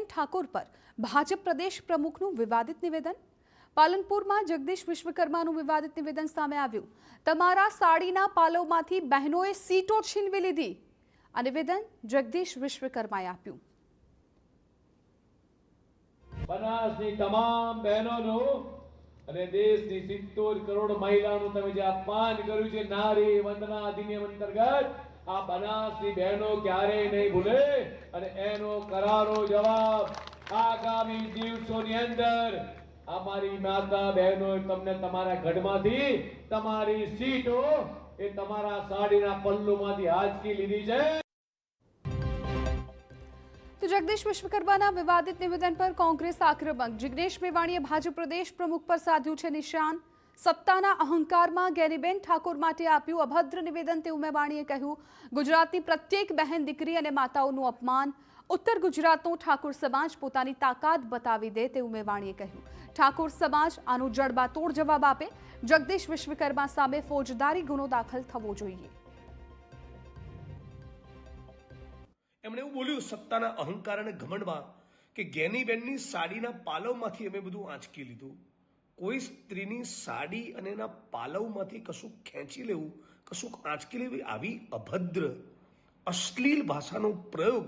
ઠાકોર પર ભાજપ પ્રદેશ પ્રમુખનું વિવાદિત નિવેદન। પાલનપુરમાં જગદીશ વિશ્વકર્માનું વિવાદિત નિવેદન સામે આવ્યું। તમારા સાડીના પાલવમાંથી બહેનોએ સીટો છીનવી લીધી। આ નિવેદન જગદીશ વિશ્વકર્માએ આપ્યું। બનાસની તમામ બહેનોનું અને દેશની 70 કરોડ મહિલાઓનું તમે જે અપમાન કર્યું છે નારી વંદના અધિનિયમ અંતર્ગત આ બનાસની બહેનો ક્યારેય નહીં ભૂલે અને એનો કરારો જવાબ આગામી દિવસોની અંદર અમારી માતા બહેનો તમને તમારા ગઢમાંથી તમારી સીટો એ તમારા સાડીના પલ્લુમાંથી હાંચકી લીધી છે। તો જગદીશ વિશ્વકર્માના વિવાદિત નિવેદન પર કોંગ્રેસ આક્રમક। જિગ્નેશ મેવાણીએ ભાજપ પ્રદેશ પ્રમુખ પર સાધ્યું છે નિશાન। સત્તાના અહંકારમાં ગેનીબેન ઠાકોર માટે આપ્યું અભદ્ર નિવેદન તેવું મેવાણીએ કહ્યું। ગુજરાતની પ્રત્યેક બહેન દીકરી અને માતાઓનું અપમાન। ઉત્તર ગુજરાતનો ઠાકોર સમાજ પોતાની તાકાત બતાવી દે તેવું મેવાણીએ કહ્યું। ઠાકોર સમાજ આનો જડબાતોડ જવાબ આપે। જગદીશ વિશ્વકર્મા સામે ફોજદારી ગુનો દાખલ થવો જોઈએ। એમણે એવું બોલ્યું સત્તાના અહંકાર અને ઘમંડમાં કે ગેનીબેનની સાડીના પાલવમાંથી અમે બધું આંચકી લીધું। કોઈ સ્ત્રીની સાડી અને એના પાલવમાંથી કશું ખેંચી લેવું, કશું આંચકી લેવું, આવી અભદ્ર અશ્લીલ ભાષાનો પ્રયોગ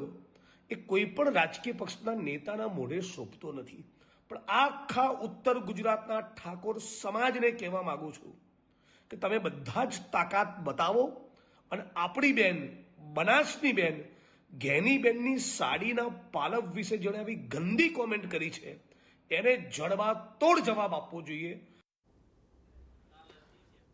એ કોઈ પણ રાજકીય પક્ષના નેતાના મોઢે શોભતો નથી। પણ આખા ઉત્તર ગુજરાતના ઠાકોર સમાજને કહેવા માંગુ છું કે તમે બધા જ તાકાત બતાવો અને આપણી બેન બનાસની બેન ગેનીબેનની સાડીના પાલવ વિશે જેણે આવી ગંદી કોમેન્ટ કરી છે એને જડબાતોડ જવાબ આપવો જોઈએ।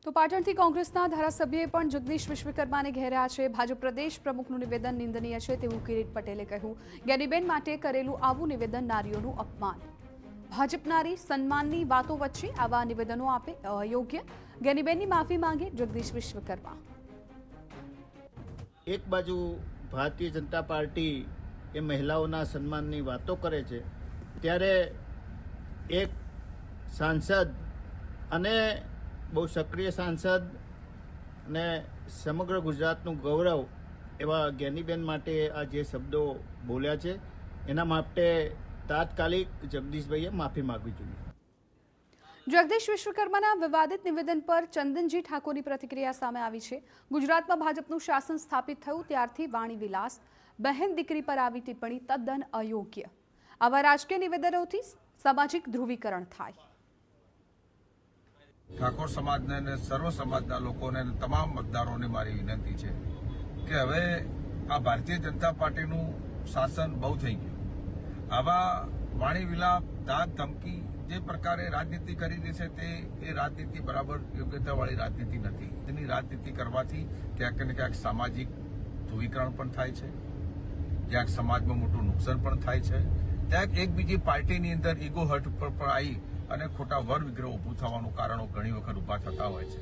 તો પાટણથી કોંગ્રેસના ધારાસભ્યએ પણ જગદીશ વિશ્વકર્માને ઘેર્યા છે। ભાજપ પ્રદેશ પ્રમુખનું નિવેદન નિંદનીય છે તેવું કિરીટ પટેલે કહ્યું। ગેનીબેન માટે કરેલું આવું નિવેદન નારીઓનું અપમાન। ભાજપ નારી સન્માનની વાતો વચ્ચે આવા નિવેદનો આપે અયોગ્ય। ગેનીબેનની માફી માંગે જગદીશ વિશ્વકર્મા। એક બાજુ ભારતીય જનતા પાર્ટી એ મહિલાઓના સન્માનની વાતો કરે છે, ત્યારે એક સાંસદ અને બહુ સક્રિય સાંસદ અને સમગ્ર ગુજરાતનું ગૌરવ એવા ગેનીબેન માટે આ જે શબ્દો બોલ્યા છે એના માટે તાત્કાલિક જગદીશભાઈએ માફી માંગવી જોઈએ। જગદીશ વિશ્વકર્માના વિવાદિત નિવેદન પર ચંદનજી ઠાકોરની પ્રતિક્રિયા સામે આવી છે। ગુજરાતમાં ભાજપનું શાસન સ્થાપિત થયું ત્યારથી વાણી વિલાસ બહેન દીકરી પર આવી ટિપ્પણી તદ્દન અયોગ્ય। આવા રાજકીય નિવેદનોથી સામાજિક ધ્રુવીકરણ થાય। ઠાકોર સમાજને અને સર્વ સમાજના લોકોને અને તમામ મતદારોને મારી વિનંતી છે કે હવે આ ભારતીય જનતા પાર્ટીનું શાસન બહુ થઈ ગયું। આવા વાણી વિલાપ, દાદ, ધમકી જે પ્રકારે રાજનીતિ કરી રહી છે તે એ રાજનીતિ બરાબર યોગ્યતાવાળી રાજનીતિ નથી। તેની રાજનીતિ કરવાથી ક્યાંક ને ક્યાંક સામાજિક ધ્રુવીકરણ પણ થાય છે, ક્યાંક સમાજમાં મોટું નુકસાન પણ થાય છે, ક્યાંક એકબીજી પાર્ટીની અંદર ઈગો હર્ટ ઉપર પણ આવી અને ખોટા વર વિગ્રહ ઉભું થવાનું કારણો ઘણી વખત ઉભા થતા હોય છે।